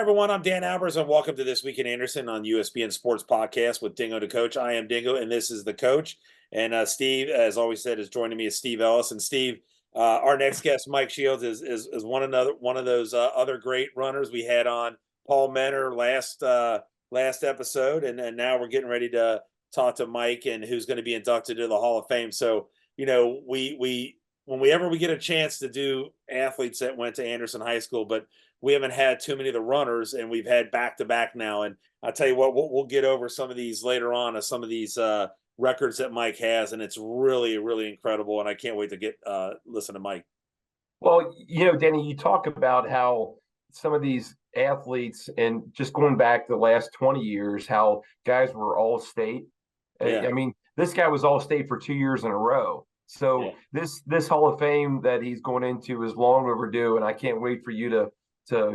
everyone. I'm Dan Albers, and welcome to This Week in Anderson on USBN Sports Podcast with Dingo the Coach. I am Dingo, and this is the coach. And Steve, as always said, is joining me as Steve Ellis. And Steve, our next guest, Mike Shields, is one of those other great runners we had on Paul Menor last episode, and now we're getting ready to talk to Mike, and who's going to be inducted to the Hall of Fame. So we whenever we get a chance to do athletes that went to Anderson High School, but we haven't had too many of the runners, and we've had back-to-back now. And I'll tell you what, we'll get over some of these later on, some of these records that Mike has, and it's really, really incredible. And I can't wait to get listen to Mike. Well, Danny, you talk about how some of these athletes, and just going back the last 20 years, how guys were all state. Yeah. I mean, this guy was all state for 2 years in a row. So this Hall of Fame that he's going into is long overdue, and I can't wait for you to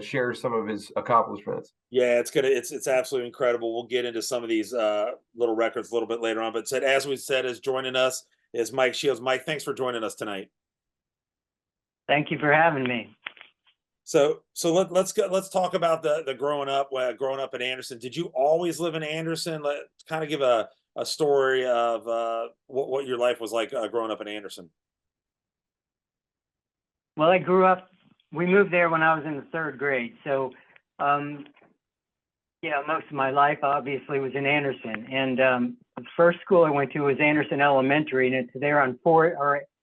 share some of his accomplishments. Yeah, it's absolutely incredible. We'll get into some of these little records a little bit later on. But as we said, is joining us is Mike Shields. Mike, thanks for joining us tonight. Thank you for having me. So let's talk about the growing up in Anderson. Did you always live in Anderson? Kind of give a story of what your life was like growing up in Anderson. Well, we moved there when I was in the third grade. So, most of my life obviously was in Anderson. And the first school I went to was Anderson Elementary, and it's there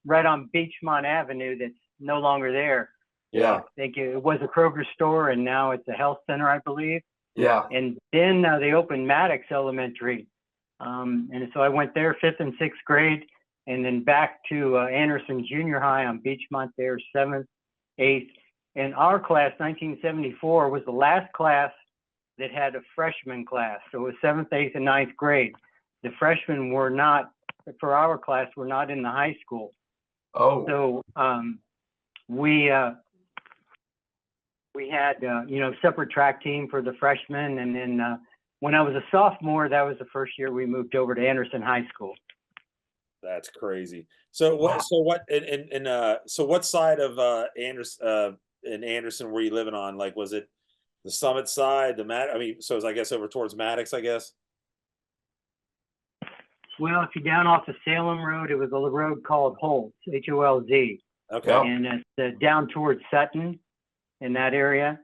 right on Beachmont Avenue. That's no longer there. Yeah. I think it was a Kroger store, and now it's a health center, I believe. Yeah. And then they opened Maddox Elementary. And so I went there 5th and 6th grade, and then back to Anderson Junior High on Beachmont there, 7th, 8th. And our class, 1974, was the last class that had a freshman class. So it was 7th, 8th, and 9th grade. The freshmen were not, for our class, were not in the high school. Oh. So we had, separate track team for the freshmen. And then when I was a sophomore, that was the first year we moved over to Anderson High School. That's crazy. So what side of Anderson were you living on? Like, was it the Summit side, so it was, I guess, over towards Maddox, I guess? Well, if you're down off the Salem Road, it was a road called Holtz, Holz. Okay. And it's down towards Sutton in that area.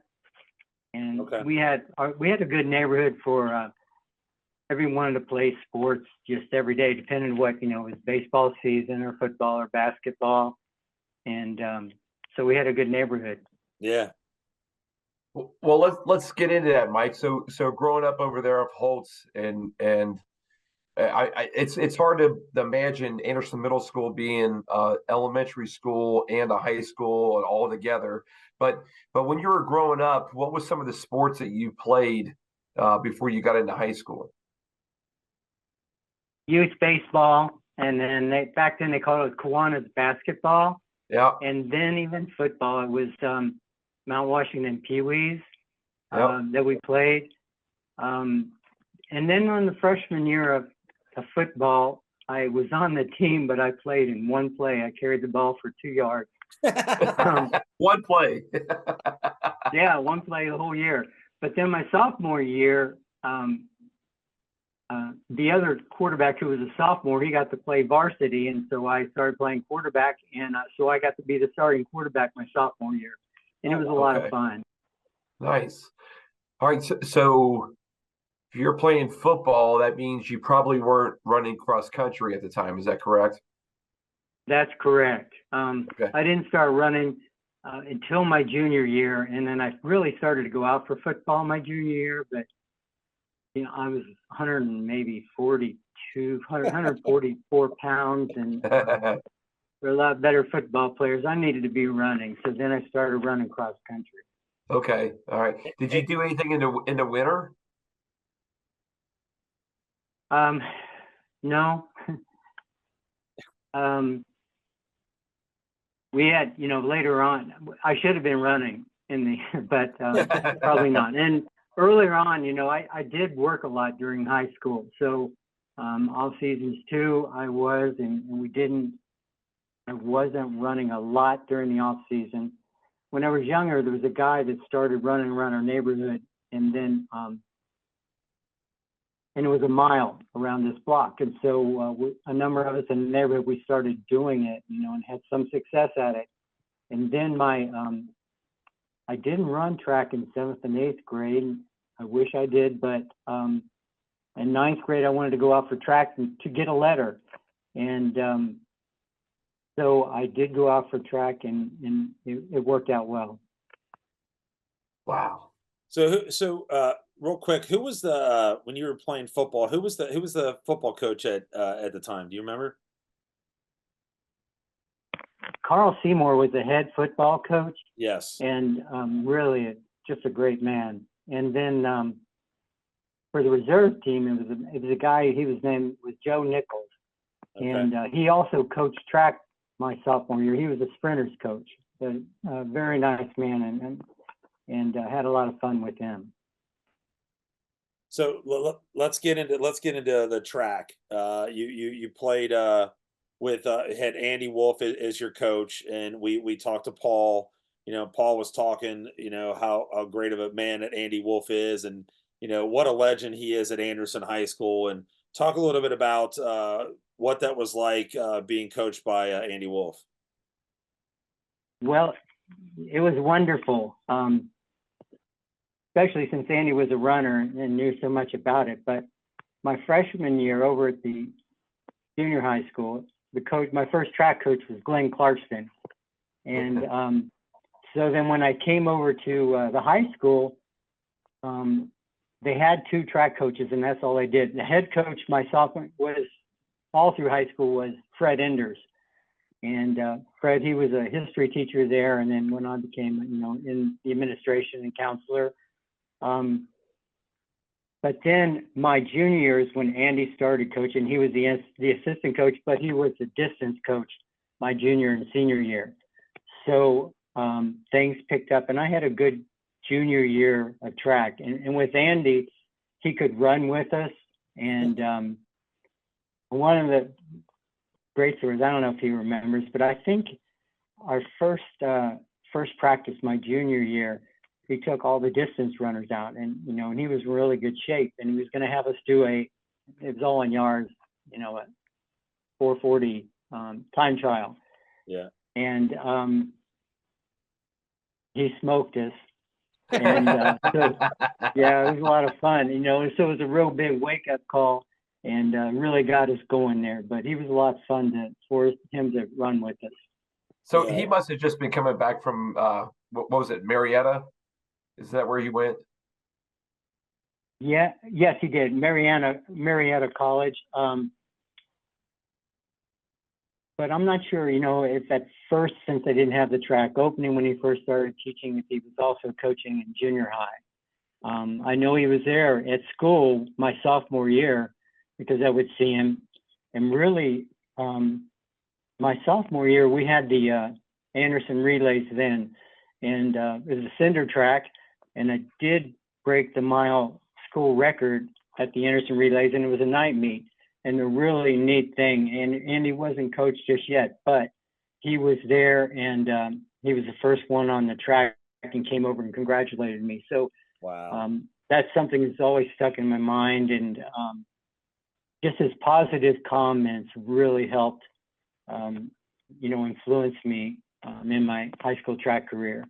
And we had a good neighborhood for everyone wanted to play sports just every day, depending on what, it was baseball season or football or basketball. And so we had a good neighborhood. Yeah. Well, let's get into that, Mike. So growing up over there off Holtz, and it's hard to imagine Anderson Middle School being elementary school and a high school and all together. But when you were growing up, what was some of the sports that you played before you got into high school? Youth baseball, and then back then they called it Kiwanis basketball. Yeah. And then even football. It was Mount Washington Pee-wees that we played. And then on the freshman year of football, I was on the team, but I played in one play. I carried the ball for 2 yards. One play. Yeah, one play the whole year. But then my sophomore year, the other quarterback who was a sophomore, he got to play varsity, and so I started playing quarterback, and so I got to be the starting quarterback my sophomore year, and it was a lot of fun. Nice. All right, so if you're playing football, that means you probably weren't running cross country at the time. Is that correct? That's correct. I didn't start running until my junior year, and then I really started to go out for football my junior year, but I was 144 pounds, and we're a lot better football players. I needed to be running, so then I started running cross country. Okay, all right. Did you do anything in the winter? No. We had, later on, I should have been running but probably not. And earlier on, I did work a lot during high school. So off seasons too, I wasn't running a lot during the off season. When I was younger, there was a guy that started running around our neighborhood and then and it was a mile around this block. And so a number of us in the neighborhood, we started doing it, and had some success at it. And then I didn't run track in 7th and 8th grade. I wish I did, but in 9th grade, I wanted to go out for track to get a letter. And so I did go out for track, and it worked out well. Wow. So real quick, who was the when you were playing football? Who was the football coach at the time? Do you remember? Carl Seymour was the head football coach, Yes. and really just a great man. And then for the reserve team, it was a guy. His name was Joe Nichols, Okay. and he also coached track my sophomore year. He was a sprinters coach, a very nice man, and had a lot of fun with him. So let's get into the track. You played with had Andy Wolf as your coach, and we talked to Paul. Paul was talking, how great of a man that Andy Wolf is, and what a legend he is at Anderson High School. And talk a little bit about what that was like being coached by Andy Wolf. Well, it was wonderful, especially since Andy was a runner and knew so much about it. But my freshman year over at the junior high school, my first track coach was Glenn Clarkston. And so then when I came over to the high school, they had 2 track coaches, and that's all they did. The head coach my sophomore was all through high school was Fred Enders. And Fred, he was a history teacher there, and then went on became, in the administration and counselor. But then my junior year is when Andy started coaching. He was the assistant coach, but he was the distance coach my junior and senior year. So things picked up, and I had a good junior year of track. And with Andy, he could run with us. And one of the great stories, I don't know if he remembers, but I think our first practice my junior year, he took all the distance runners out, and and he was in really good shape, and he was going to have us do it was all in yards, a 4:40 time trial. Yeah. And he smoked us, and so yeah, it was a lot of fun, so it was a real big wake up call, and really got us going there. But he was a lot of fun for him to run with us. So Yeah. he must have just been coming back from what was it, Marietta? Is that where he went? Yeah, yes, he did. Marietta College. But I'm not sure, if at first, since I didn't have the track opening when he first started teaching, if he was also coaching in junior high. I know he was there at school my sophomore year because I would see him. And really, my sophomore year, we had the Anderson relays then, and it was a cinder track, and I did break the mile school record at the Anderson relays, and it was a night meet. And the really neat thing, and he wasn't coached just yet, but he was there, and he was the first one on the track and came over and congratulated me. So Wow. that's something that's always stuck in my mind, and just his positive comments really helped, influence me in my high school track career.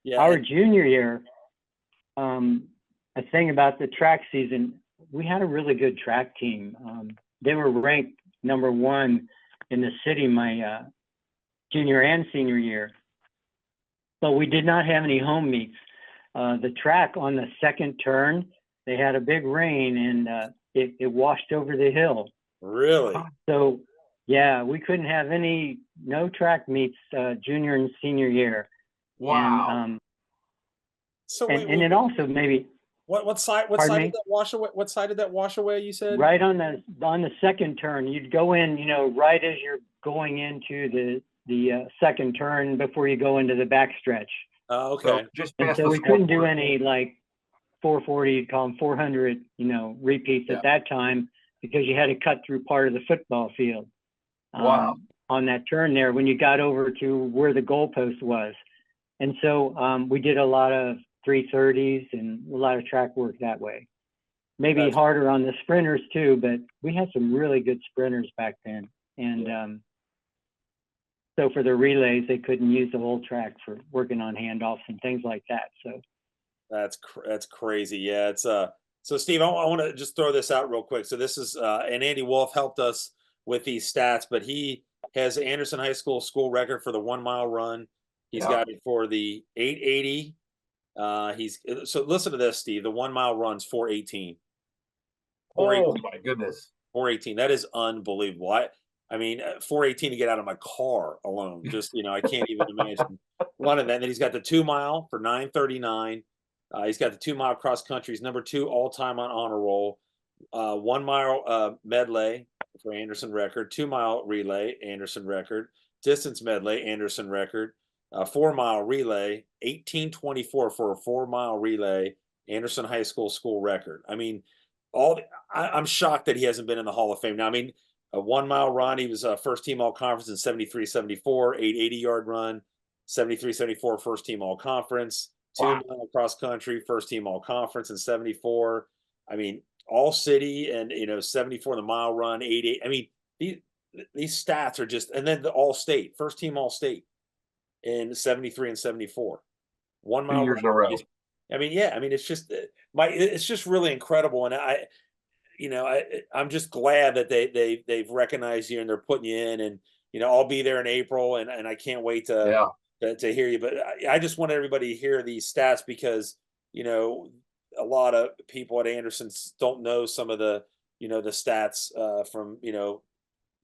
Yeah. Our junior year, a thing about the track season, we had a really good track team. They were ranked number 1 in the city my junior and senior year. But we did not have any home meets. The track on the second turn, they had a big rain, and it washed over the hill. Really? So, yeah, we couldn't have no track meets junior and senior year. Wow. And, So and it also maybe. What side did that wash away? What side did that wash away? You said right on the second turn. You'd go in, right as you're going into the second turn before you go into the backstretch. Oh, okay. So just And so we couldn't do any like 440, you'd call them 400, repeats at that time, because you had to cut through part of the football field. Wow. On that turn there when you got over to where the goalpost was. And so we did a lot of 3:30s and a lot of track work that way. Maybe harder on the sprinters too, but we had some really good sprinters back then. And so for the relays, they couldn't use the whole track for working on handoffs and things like that. So that's crazy. Yeah, it's so Steve, I want to just throw this out real quick. So this is and Andy Wolf helped us with these stats, but he has Anderson High School school record for the 1 mile run. He's got it for the 880. So listen to this, Steve. The 1 mile run's 418. Oh my goodness. 418. That is unbelievable. I mean, 418 to get out of my car alone. Just, I can't even imagine running that. And then he's got the 2 mile for 939. He's got the 2 mile cross country. He's number 2 all time on honor roll. 1 mile medley for Anderson record. 2 mile relay, Anderson record. Distance medley, Anderson record. 4 mile relay, 1824 for a 4 mile relay, Anderson High School school record. I mean, I'm shocked that he hasn't been in the Hall of Fame. Now, I mean, a 1 mile run, he was first team all conference in 73-74, 880-yard run, 73-74 first team all conference, 2 mile cross country, first team all conference in 74. I mean, all city and 74 the mile run, 88. I mean, these stats are just, and then the all state, first team all state in 73 and 74. 1 mile 2 years run. in a row. I mean, yeah, I mean, it's just really incredible. And I'm just glad that they've recognized you and they're putting you in, and, I'll be there in April and I can't wait to hear you. But I just want everybody to hear these stats because, a lot of people at Anderson don't know some of the, the stats from,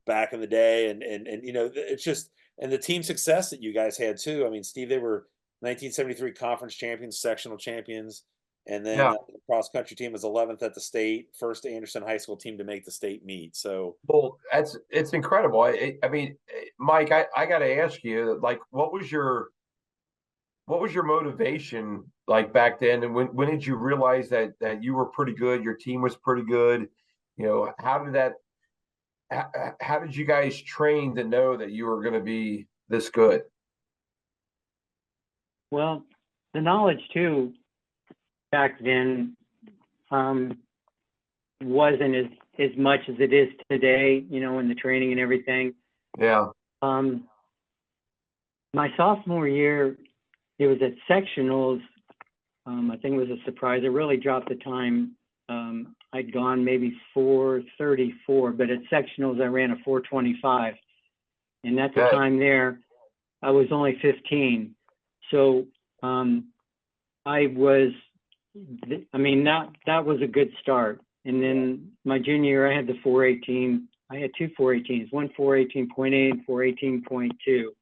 back in the day. And it's just, and the team success that you guys had too. I mean, Steve, they were 1973 conference champions, sectional champions. And then the cross country team was 11th at the state, first Anderson High School team to make the state meet. So, well, it's incredible. I mean, Mike, I got to ask you, like, what was your motivation like back then, and when did you realize that you were pretty good, your team was pretty good? How did you guys train to know that you were going to be this good? Well, the knowledge too back then wasn't as much as it is today, in the training and everything. Yeah. My sophomore year, it was at sectionals. I think it was a surprise. I really dropped the time. I'd gone maybe 4:34, but at sectionals I ran a 4:25, and at the time there, I was only 15. So that was a good start. And then my junior year, I had the 418. I had 2 418s, one 418.8 and 418.2.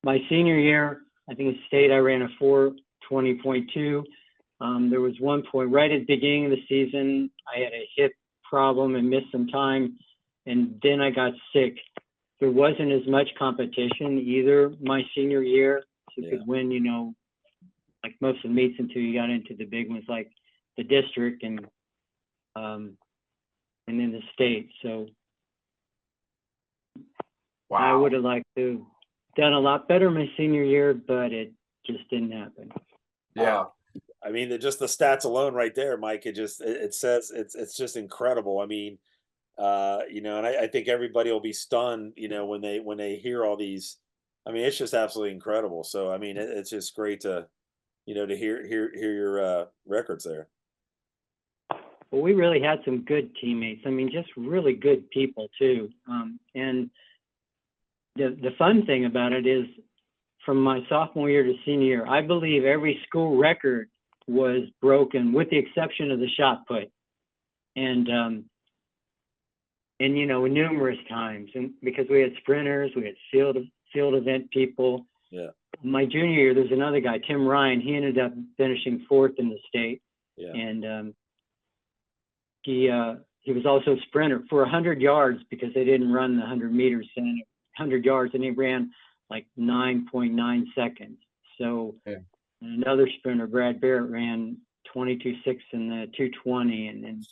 My senior year, I think at state, I ran a 420.2. There was one point right at the beginning of the season, I had a hip problem and missed some time, and then I got sick. There wasn't as much competition either my senior year. So you could win, like most of the meets until you got into the big ones like the district and then the state. So I would have liked to done a lot better my senior year, but it just didn't happen. Yeah. I mean, just the stats alone right there, Mike, it says it's just incredible. I mean, and I think everybody will be stunned, when they hear all these. I mean, it's just absolutely incredible. So, I mean, it's just great to, to hear your records there. Well, we really had some good teammates. I mean, just really good people too. And the fun thing about it is, from my sophomore year to senior year, I believe every school record was broken with the exception of the shot put. And numerous times, and because we had sprinters, we had field event people. Yeah. My junior year, there's another guy, Tim Ryan. He ended up finishing 4th in the state. Yeah. And he was also a sprinter for 100 yards because they didn't run the 100 meters and 100 yards, and he ran like 9.9 seconds. So another sprinter, Brad Barrett, ran 22.6 in the 220, and then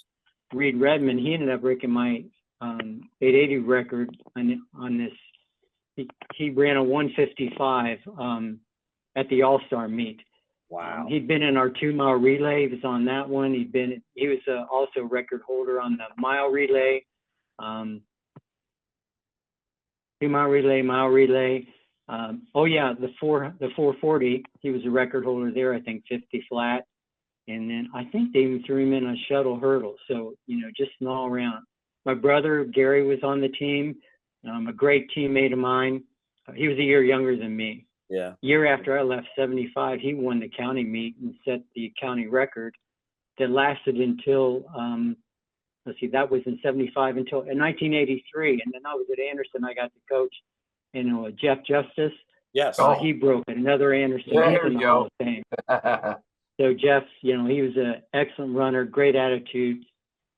Reed Redmond, he ended up breaking my 880 record on this. He ran a 155 at the All-Star meet. Wow. He'd been in our 2-mile relay. He was on that one. He was also record holder on the mile relay, 2-mile relay, mile relay. The 440. He was a record holder there. I think 50 flat, and then I think they even threw him in a shuttle hurdle. So just an all around. My brother Gary was on the team. A great teammate of mine. He was a year younger than me. Yeah. Year after I left 75, he won the county meet and set the county record that lasted until, that was in 75 until in 1983. And then I was at Anderson. I got to coach, Jeff Justice. Yes. He broke it. Another Anderson. Yeah, He's there in you the go. Hall of Fame. So Jeff, he was an excellent runner, great attitude.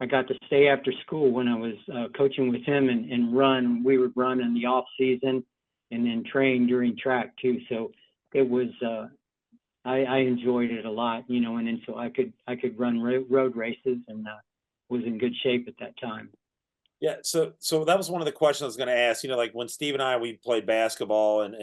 I got to stay after school when I was coaching with him and run. We would run in the off season and then train during track too. So it was, I enjoyed it a lot, and then so I could run road races and was in good shape at that time. Yeah, so that was one of the questions I was going to ask. Like when Steve and I we played basketball and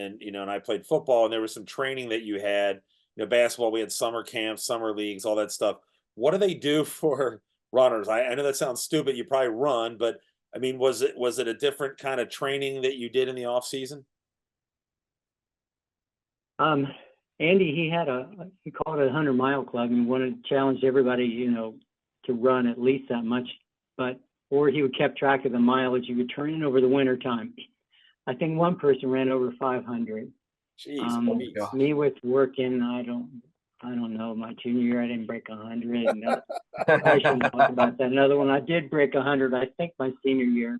I played football, and there was some training that you had. Basketball we had summer camps, summer leagues, all that stuff. What do they do for runners? I know that sounds stupid. You probably run, but I mean, was it a different kind of training that you did in the off season? Andy, he called it a 100-mile club and wanted to challenge everybody, to run at least that much, or he would kept track of the mileage you would turn in over the winter time. I think one person ran over 500. Jeez, me with working, I don't know. My junior year, I didn't break 100. And I shouldn't talk about that. Another one, I did break 100. I think my senior year.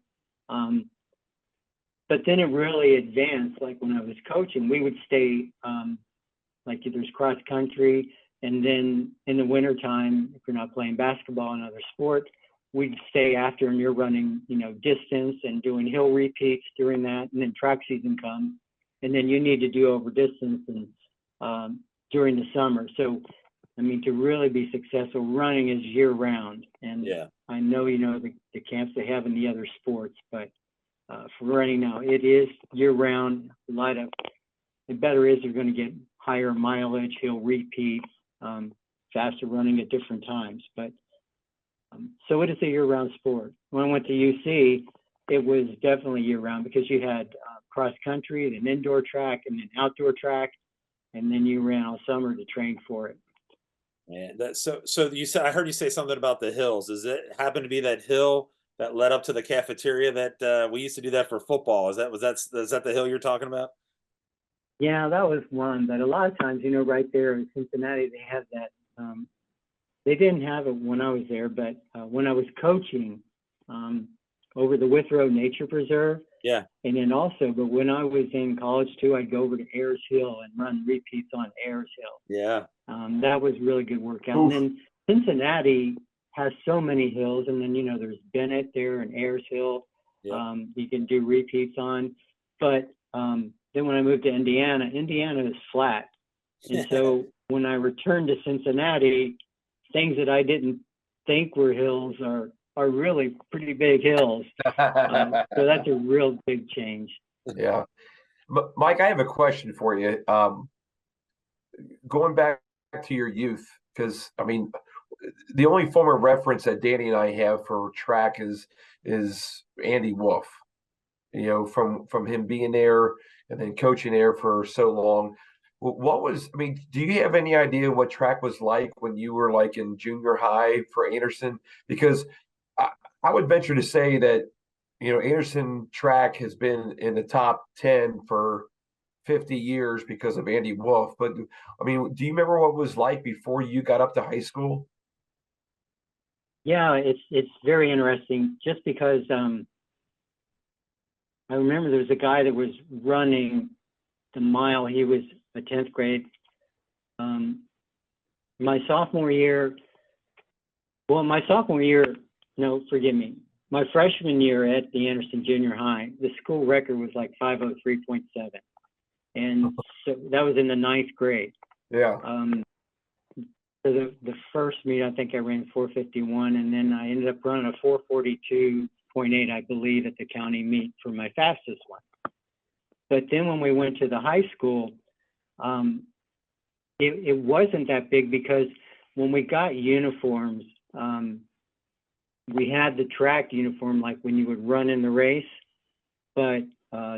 But then it really advanced. Like when I was coaching, we would stay. Like there's cross country, and then in the winter time, if you're not playing basketball and other sport, we'd stay after, and you're running, distance and doing hill repeats during that, and then track season comes, and then you need to do over distance and during the summer. So, I mean, to really be successful, running is year round, and yeah. I know the camps they have in the other sports, but for running now, it is year round. The better is you're going to get higher mileage, hill repeats, faster running at different times, but. So it is a year-round sport. When I went to UC, it was definitely year-round because you had cross-country, then indoor track, and then outdoor track, and then you ran all summer to train for it. Yeah, so you said I heard you say something about the hills. Does it happen to be that hill that led up to the cafeteria that we used to do that for football? Is that the hill you're talking about? Yeah, that was one. But a lot of times, right there in Cincinnati, they have that. They didn't have it when I was there, but when I was coaching over the Withrow Nature Preserve, yeah, and then also, but when I was in college too, I'd go over to Ayers Hill and run repeats on Ayers Hill. yeah, that was really good workout. Oof. And then Cincinnati has so many hills, and then there's Bennett there and Ayers Hill. yeah. You can do repeats on, but then when I moved to Indiana is flat, and so when I returned to Cincinnati, things that I didn't think were hills are really pretty big hills. So that's a real big change. Yeah. Mike, I have a question for you. Going back to your youth, because I mean, the only form of reference that Danny and I have for track is Andy Wolf. From him being there and then coaching there for so long. Do you have any idea what track was like when you were like in junior high for Anderson? Because I would venture to say that, Anderson track has been in the top 10 for 50 years because of Andy Wolf. But I mean, do you remember what it was like before you got up to high school? Yeah, it's very interesting just because I remember there was a guy that was running the mile. He was a 10th grade. My sophomore year, no, forgive me. My freshman year at the Anderson Junior High, the school record was like 503.7. And so that was in the 9th grade. Yeah. So the first meet, I think I ran 4:51, and then I ended up running a 4:42.8, I believe, at the county meet for my fastest one. But then when we went to the high school, it wasn't that big because when we got uniforms, we had the track uniform like when you would run in the race, but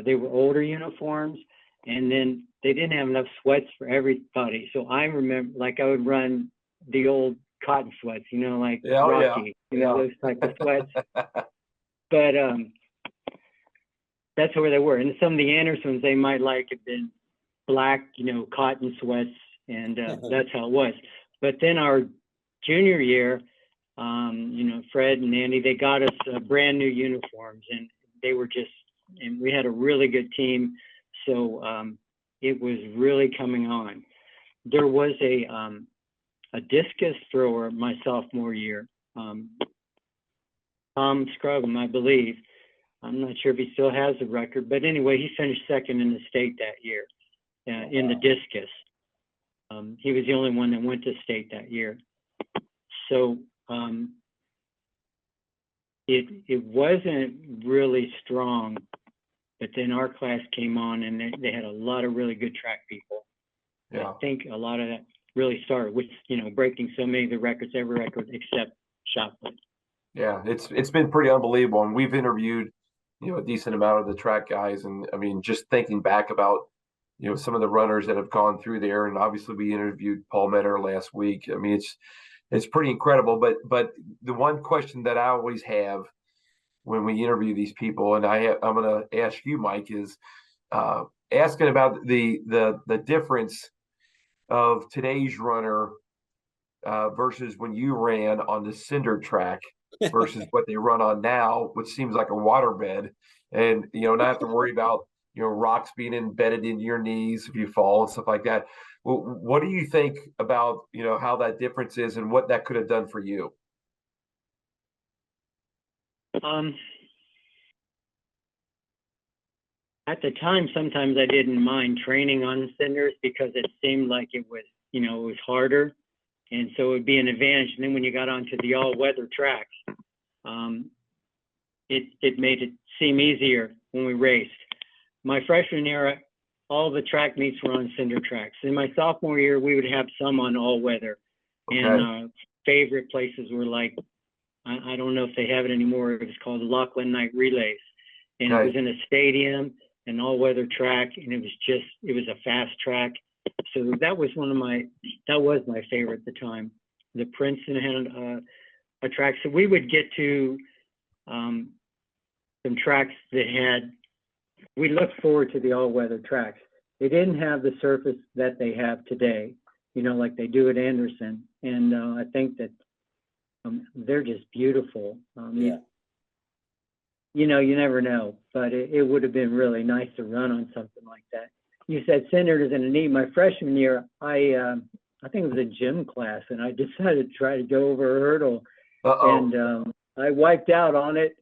they were older uniforms, and then they didn't have enough sweats for everybody. So I remember, like, I would run the old cotton sweats, like Rocky, those type of sweats. But that's where they were. And some of the Andersons, they might have been black, cotton sweats, and that's how it was. But then our junior year, Fred and Andy, they got us brand new uniforms, and they were and we had a really good team. So it was really coming on. There was a discus thrower my sophomore year, Tom Scrubbum, I believe. I'm not sure if he still has the record, but anyway, he finished second in the state that year in the discus. He was the only one that went to state that year. So it wasn't really strong, but then our class came on, and they had a lot of really good track people. Yeah. I think a lot of that really started with, breaking so many of the records, every record except shot put. Yeah, it's been pretty unbelievable. And we've interviewed, a decent amount of the track guys. And I mean, just thinking back about, some of the runners that have gone through there. And obviously we interviewed Paul Metter last week. I mean, it's pretty incredible. But the one question that I always have when we interview these people, and I'm going to ask you, Mike, is asking about the difference of today's runner versus when you ran on the cinder track versus what they run on now, which seems like a waterbed, and not have to worry about rocks being embedded in your knees if you fall and stuff like that. Well, what do you think about how that difference is and what that could have done for you? At the time, sometimes I didn't mind training on cinders because it seemed like it was, it was harder. And so it would be an advantage. And then when you got onto the all-weather tracks, it made it seem easier when we raced. My freshman year, all the track meets were on cinder tracks. In my sophomore year, we would have some on all-weather. Okay. And favorite places were like, I don't know if they have it anymore. It was called Lachlan Night Relays. And okay. It was in a stadium, an all-weather track, and it was a fast track. So that was my favorite at the time. The Princeton had a track. So we would get to some tracks that we looked forward to the all-weather tracks. They didn't have the surface that they have today, like they do at Anderson. And I think that they're just beautiful. Yeah. You never know, but it would have been really nice to run on something like that. You said cinders in a knee. My freshman year, I think it was a gym class, and I decided to try to go over a hurdle. And I wiped out on it.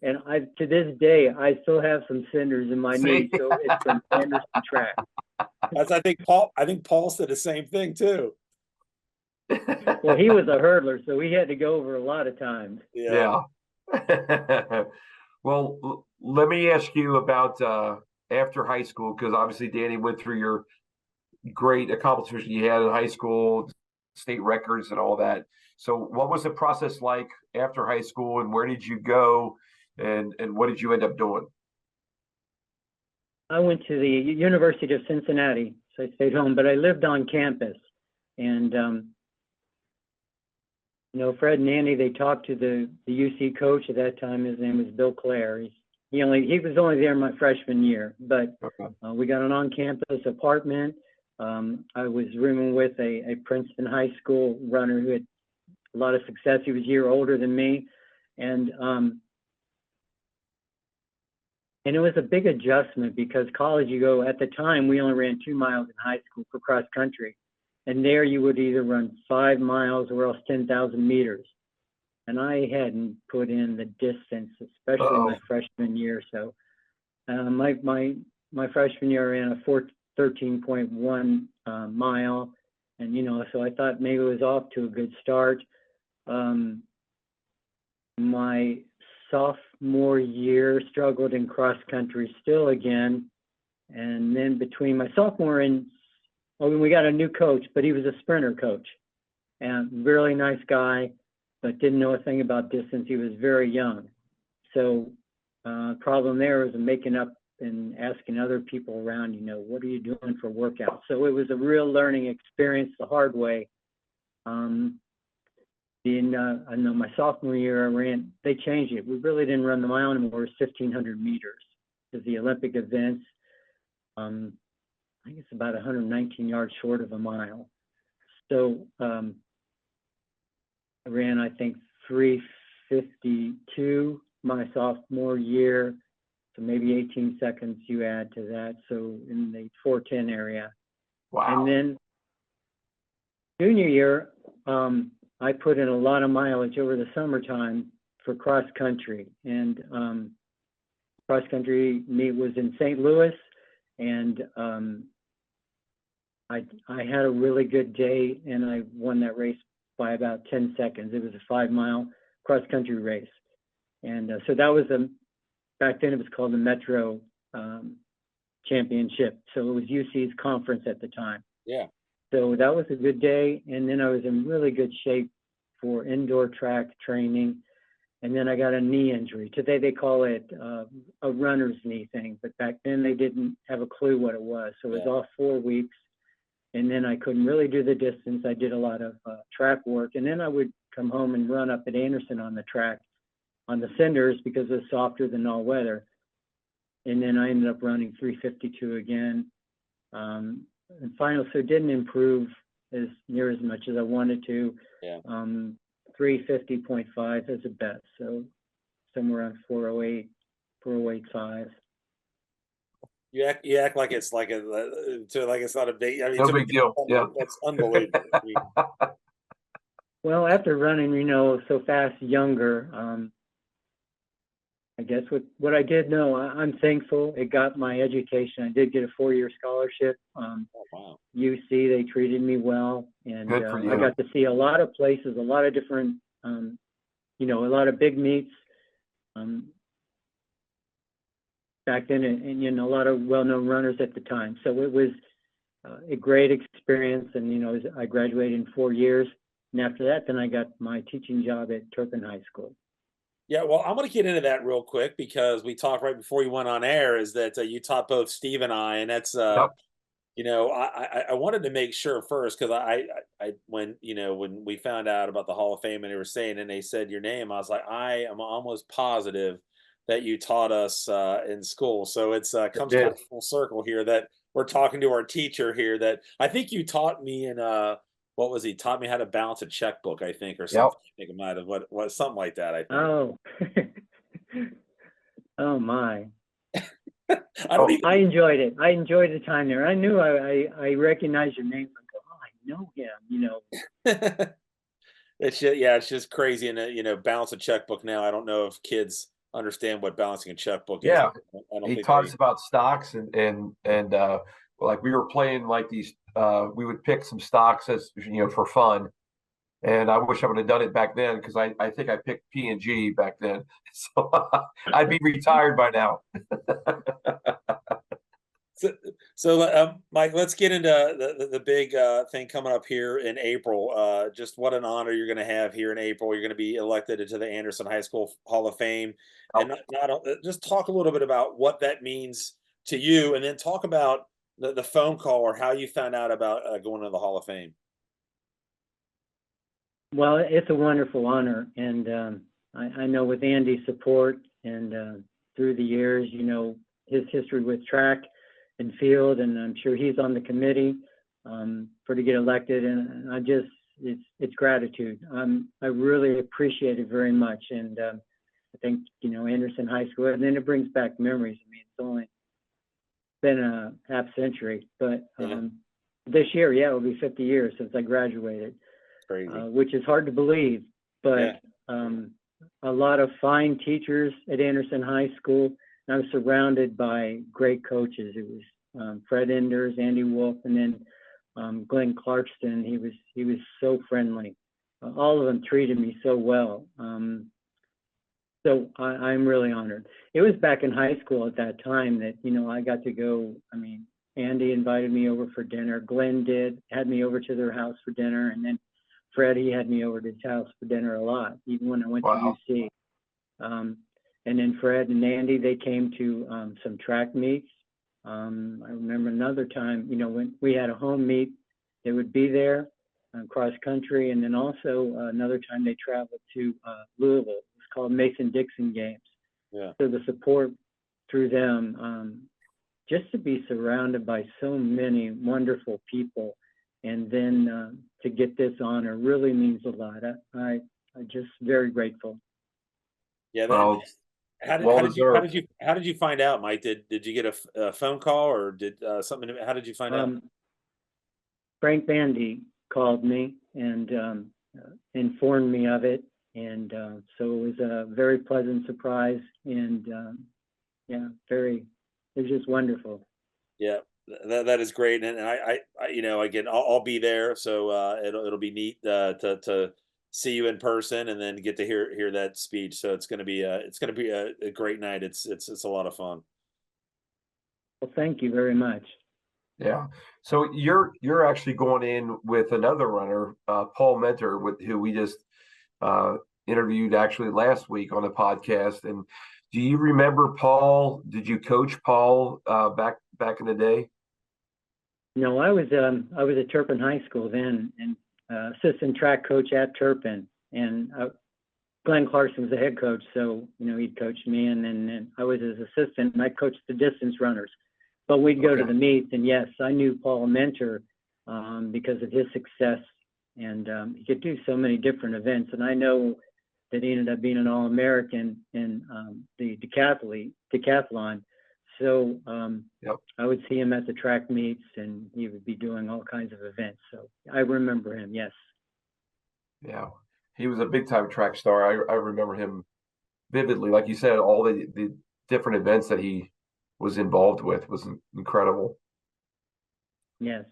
And to this day, I still have some cinders in my knee. So it's from Anderson track. I think Paul said the same thing too. Well, he was a hurdler, so we had to go over a lot of times. Yeah. Well, let me ask you about after high school, because obviously Danny went through your great accomplishments you had in high school, state records and all that. So what was the process like after high school, and where did you go, and what did you end up doing? I went to the University of Cincinnati, so I stayed home, but I lived on campus. And, Fred and Andy, they talked to the UC coach at that time. His name was Bill Clare. He was only there my freshman year, but we got an on-campus apartment. I was rooming with a Princeton High School runner who had a lot of success. He was a year older than me, and it was a big adjustment because college, at the time we only ran 2 miles in high school for cross country, and there you would either run 5 miles or else 10,000 meters. And I hadn't put in the distance, especially my freshman year. So my freshman year I ran a 13.1 mile. And, so I thought maybe it was off to a good start. My sophomore year struggled in cross country still again. And then between my sophomore and Oh, we got a new coach, but he was a sprinter coach, and really nice guy, but didn't know a thing about distance. He was very young. So problem there was making up and asking other people around, what are you doing for workouts? So it was a real learning experience the hard way. I know my sophomore year they changed it. We really didn't run the mile anymore. It was 1,500 meters because the Olympic events, I think it's about 119 yards short of a mile. So I ran, I think, 3:52 my sophomore year. So maybe 18 seconds you add to that. So in the 4:10 area. Wow. And then junior year, I put in a lot of mileage over the summertime for cross country. And cross country meet was in St. Louis. And I had a really good day, and I won that race by about 10 seconds. It was a 5-mile cross country race. And so that was back then it was called the Metro Championship. So it was UC's conference at the time. Yeah. So that was a good day. And then I was in really good shape for indoor track training. And then I got a knee injury. Today they call it a runner's knee thing, but back then they didn't have a clue what it was. So it was off 4 weeks. And then I couldn't really do the distance. I did a lot of track work. And then I would come home and run up at Anderson on the track on the cinders because it was softer than all weather. And then I ended up running 3:52 again. And finally, so it didn't improve as near as much as I wanted to. Yeah. 3:50.5 is the best. So somewhere around 4:08, 4:08.5. You act like it's like it's not a big. I mean, No big deal. Yeah. That's unbelievable. I mean, Well, after running, so fast younger, I guess what I did know, I'm thankful it got my education. I did get a 4-year scholarship. oh, wow. UC, they treated me well, and Good for you. I got to see a lot of places, a lot of different, a lot of big meets back then, and a lot of well-known runners at the time. So it was a great experience, and I graduated in 4 years, and after that, then I got my teaching job at Turpin High School. Yeah, well, I'm going to get into that real quick because we talked right before you went on air. Is that you taught both Steve and I, and that's Yep. I wanted to make sure first because I when when we found out about the Hall of Fame and they were saying and they said your name, I was like I am almost positive that you taught us in school. So it's comes kind did. of full circle here that we're talking to our teacher here. That I think you taught me in what was he taught me how to balance a checkbook, I think, or Yep. something. I think it might have what something like that. I think. Oh, oh my. I don't even. I enjoyed it. I enjoyed the time there. I knew I recognized your name. I go, oh, I know him. It's just crazy. And balance a checkbook now. I don't know if kids understand what balancing a checkbook is. Yeah. I don't He think taught they. us about stocks and like we were playing like these we would pick some stocks as for fun. And I wish I would have done it back then because I think I picked P&G back then. So I'd be retired by now. So, Mike, let's get into the big thing coming up here in April. Just what an honor you're going to have here in April. You're going to be elected into the Anderson High School Hall of Fame, and just talk a little bit about what that means to you, and then talk about the phone call or how you found out about going to the Hall of Fame. Well, it's a wonderful honor, and I know with Andy's support and through the years, his history with track and field, and I'm sure he's on the committee for to get elected, and it's gratitude. I really appreciate it very much, and I think Anderson High School, and then it brings back memories. I mean, it's only been a half century, but this year, it'll be 50 years since I graduated. Crazy. Which is hard to believe, but a lot of fine teachers at Anderson High School. And I was surrounded by great coaches. It was Fred Enders, Andy Wolf, and then Glenn Clarkston. He was so friendly. All of them treated me so well. So I'm really honored. It was back in high school at that time that I got to go. I mean, Andy invited me over for dinner. Glenn had me over to their house for dinner, and then Freddie had me over to his house for dinner a lot, even when I went to UC. And then Fred and Andy, they came to some track meets. I remember another time, when we had a home meet, they would be there cross country, and then also another time they traveled to Louisville. It's called Mason-Dixon Games. Yeah. So the support through them, just to be surrounded by so many wonderful people, and then to get this honor really means a lot. I'm just very grateful. Yeah. Well, How did you find out, Mike? Did you get a phone call, or did something? How did you find out? Frank Bandy called me and informed me of it, and so it was a very pleasant surprise, and it was just wonderful. Yeah, that is great, and I again, I'll be there, so it'll be neat to see you in person, and then get to hear that speech. So it's gonna be a great night. It's a lot of fun. Well, thank you very much. Yeah. So you're actually going in with another runner, Paul Mentor, who we just interviewed actually last week on the podcast. And do you remember Paul? Did you coach Paul back in the day? No, I was at Turpin High School then, and assistant track coach at Turpin, and Glenn Clarkson was the head coach, so he'd coached me, and then I was his assistant, and I coached the distance runners. But we'd go to the meets, and yes, I knew Paul Mentor because of his success, and he could do so many different events. And I know that he ended up being an All-American in the decathlon. So I would see him at the track meets, and he would be doing all kinds of events. So I remember him, yes. Yeah, he was a big-time track star. I remember him vividly. Like you said, all the different events that he was involved with was incredible. Yes.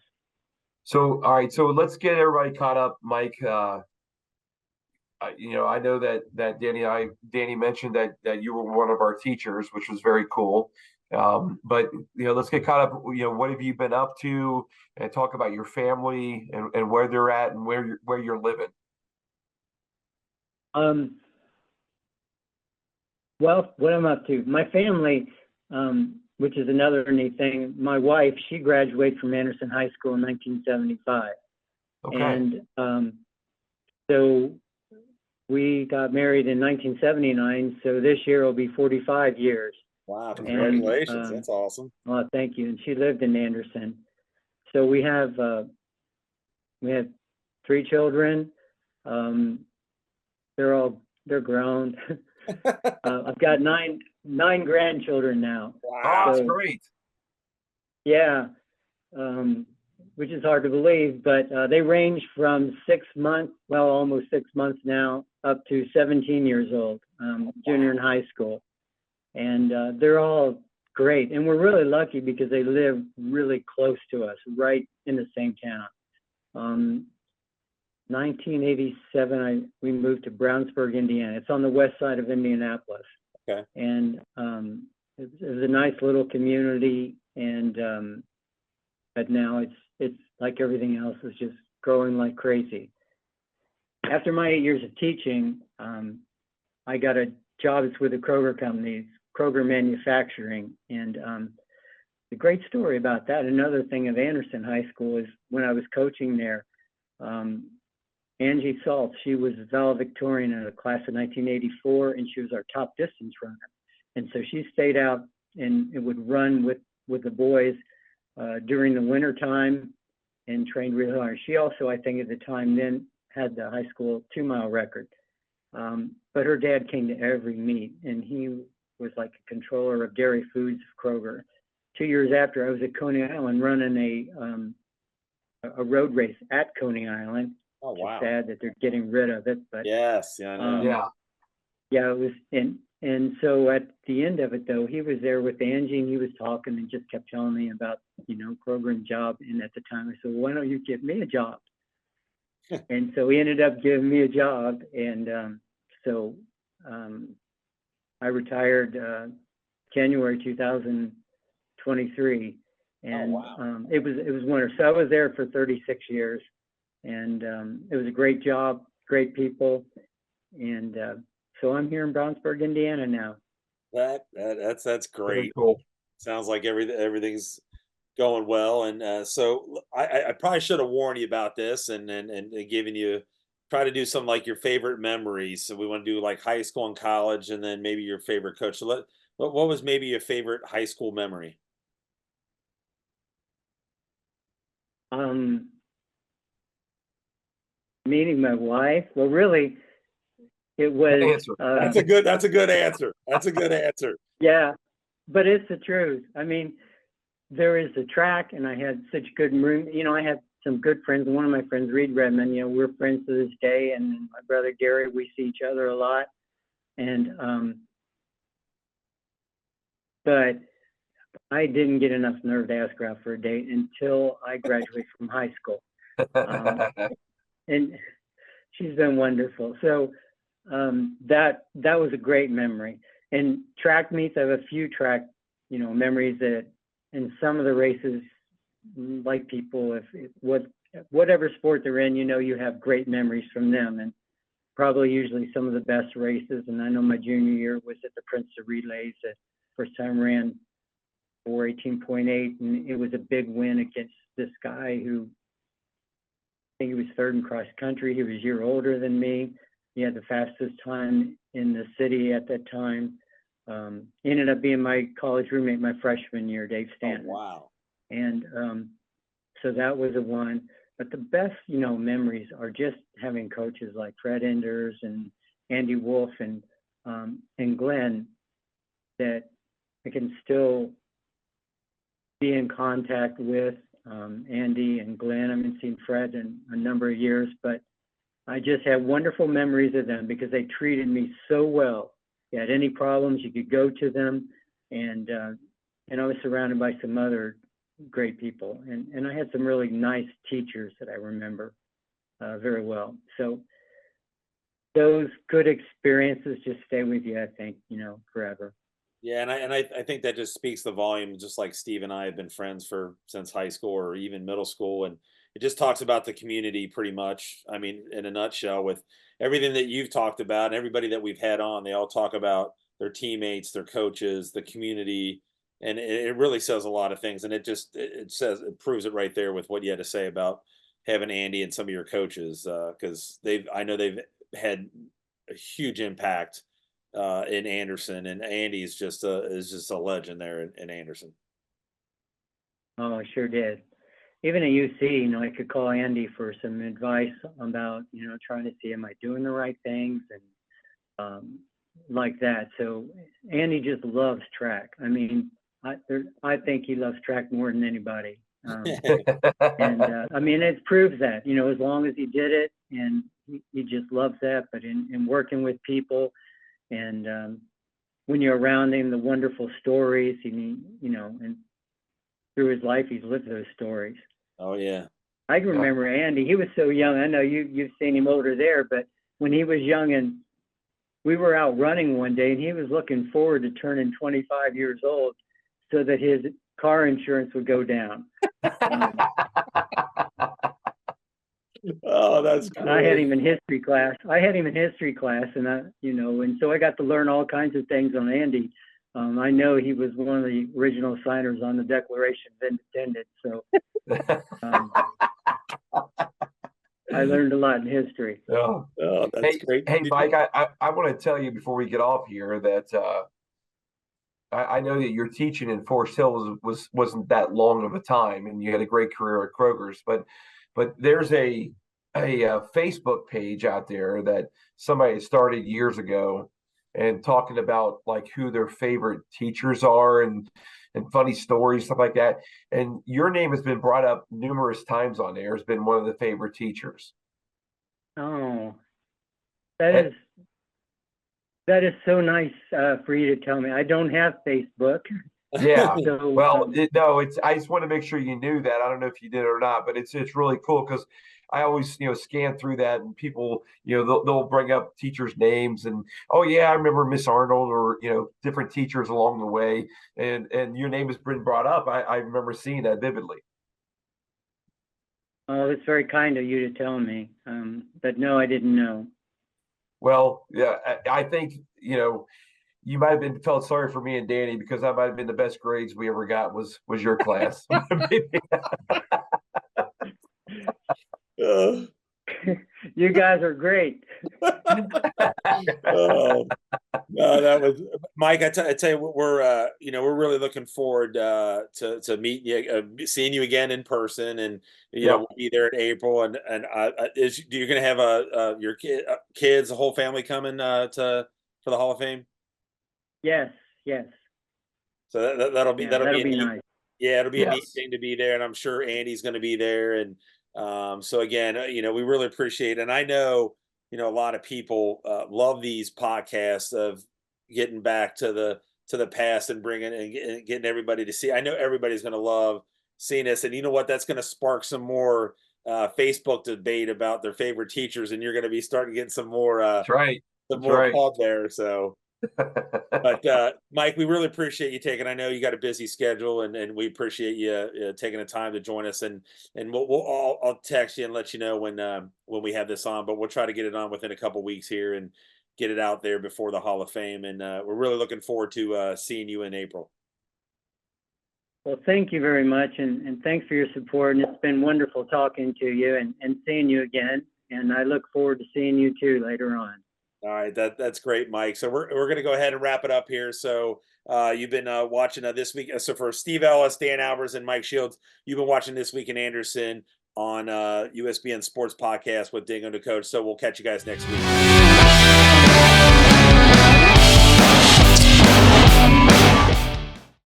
So, all right. So let's get everybody caught up, Mike. I know that Danny mentioned that you were one of our teachers, which was very cool. But let's get caught up. What have you been up to, and talk about your family and where they're at and where you're living. Well, what I'm up to, my family, which is another neat thing. My wife, she graduated from Anderson High School in 1975. Okay. And so we got married in 1979. So this year will be 45 years. Wow, congratulations. And, that's awesome. Well, thank you. And she lived in Anderson. So we have 3 children. They're grown. I've got nine grandchildren now. Wow, that's great. Yeah, which is hard to believe, but they range from 6 months, well, almost 6 months now, up to 17 years old, junior in high school. And they're all great. And we're really lucky because they live really close to us, right in the same town. 1987, we moved to Brownsburg, Indiana. It's on the west side of Indianapolis. Okay. And it was a nice little community, and but now it's like everything else, is just growing like crazy. After my 8 years of teaching, I got a job with the Kroger company, Kroger Manufacturing, and the great story about that, another thing of Anderson High School, is when I was coaching there, Angie Salt, she was valedictorian in the class of 1984, and she was our top distance runner. And so she stayed out and would run with the boys during the winter time and trained really hard. She also, I think at the time then, had the high school 2-mile record. But her dad came to every meet, and he was like a controller of dairy foods of Kroger. 2 years after, I was at Coney Island running a road race at Coney Island. Oh, wow. It's sad that they're getting rid of it, but yes, yeah, I know. Yeah, it was, and so at the end of it though, he was there with Angie, and he was talking and just kept telling me about Kroger and job. And at the time, I said, well, why don't you give me a job? And so he ended up giving me a job, and so I retired January 2023, And wow. it was wonderful. So I was there for 36 years, and it was a great job, great people, and so I'm here in Brownsburg, Indiana now. That's Very great. cool. Sounds like everything's going well. And so I probably should have warned you about this and given you try to do some like your favorite memories. So we want to do like high school and college, and then maybe your favorite coach. So what was maybe your favorite high school memory? Um, Meeting my wife. Well, really, it Good was answer. That's a good answer. That's a good answer. yeah, but it's the truth. I mean, there is the track, and I had such good room. You know, I had some good friends. One of my friends, Reed Redmond, you know, we're friends to this day. And my brother Gary, we see each other a lot. And but I didn't get enough nerve to ask her out for a date until I graduated from high school. And she's been wonderful. So that was a great memory. And track meets, I have a few track, you know, memories that in some of the races, like people, whatever sport they're in, you know, you have great memories from them, and probably usually some of the best races. And I know my junior year was at the Princeton Relays. The first time ran 4:18.8, and it was a big win against this guy who I think he was third in cross country. He was a year older than me. He had the fastest time in the city at that time. He ended up being my college roommate my freshman year, Dave Oh, Stanton. wow. And so that was a one. But the best, you know, memories are just having coaches like Fred Enders and Andy Wolf and Glenn that I can still be in contact with. Andy and Glenn, I haven't seen Fred in a number of years, but I just have wonderful memories of them because they treated me so well. You had any problems, you could go to them, and I was surrounded by some other great people, and I had some really nice teachers that I remember very well. So those good experiences just stay with you, I think, you know, forever. Yeah, and I think that just speaks the volume. Just like Steve and I have been friends for since high school or even middle school, and it just talks about the community pretty much. I mean, in a nutshell, with everything that you've talked about, and everybody that we've had on, they all talk about their teammates, their coaches, the community, and it really says a lot of things. And it says it proves it right there with what you had to say about having Andy and some of your coaches, because I know they've had a huge impact in Anderson, and Andy is just a legend there in Anderson. Oh, I sure did. Even at UC, you know, I could call Andy for some advice about, you know, trying to see am I doing the right things and like that. So Andy just loves track. I mean, I think he loves track more than anybody. And I mean, it proves that, you know, as long as he did it, and he just loves that. But in working with people, and when you're around him, the wonderful stories, you know, and through his life, he's lived those stories. Oh yeah. I can remember Andy. He was so young. I know you've seen him older there, but when he was young, and we were out running one day, and he was looking forward to turning 25 years old so that his car insurance would go down. Oh, that's cool. I had him in history class. And you know, and so I got to learn all kinds of things on Andy. I know he was one of the original signers on the Declaration of Independence. So I learned a lot in history. Oh, that's great. Hey, Mike, I want to tell you before we get off here that I know that your teaching in Forest Hills wasn't that long of a time, and you had a great career at Kroger's, but there's a Facebook page out there that somebody started years ago, and talking about like who their favorite teachers are and funny stories, stuff like that. And your name has been brought up numerous times on there as been one of the favorite teachers. Oh, that is so nice for you to tell me. I don't have Facebook. Yeah. So, Well, no, I just want to make sure you knew that. I don't know if you did or not, but it's really cool because I always, scan through that, and people, they'll bring up teachers' names, and oh yeah, I remember Miss Arnold, or different teachers along the way, and your name has been brought up. I remember seeing that vividly. Oh, it's very kind of you to tell me. But no, I didn't know. Well, yeah, I think you might have been felt sorry for me and Danny, because that might have been the best grades we ever got was your class. You guys are great. Oh, no, that was Mike. I tell you what, we're really looking forward to meeting you, seeing you again in person, and Yep. we'll be there in April. And you're going to have your kids, the whole family coming for the Hall of Fame? Yes, yes. So that'll be Yeah, that'll be that'll a be neat, nice. yeah, it'll be a neat Yes. thing to be there, and I'm sure Andy's going to be there. And so again, we really appreciate it. And I know, a lot of people love these podcasts of getting back to the past and bringing and getting everybody to see. I know everybody's going to love seeing this, and you know what? That's going to spark some more Facebook debate about their favorite teachers, and you're going to be starting getting That's right. some That's more right. call there. So. But Mike, we really appreciate you taking. I know you got a busy schedule, and we appreciate you taking the time to join us. And I'll text you and let you know when we have this on. But we'll try to get it on within a couple weeks here and get it out there before the Hall of Fame. And we're really looking forward to seeing you in April. Well, thank you very much, and thanks for your support. And it's been wonderful talking to you and seeing you again. And I look forward to seeing you too later on. All right, that's great, Mike. So we're going to go ahead and wrap it up here. So you've been watching this week. So for Steve Ellis, Dan Albers, and Mike Shields, you've been watching This Week in Anderson on USBN Sports Podcast with Dingo the Coach. So we'll catch you guys next week.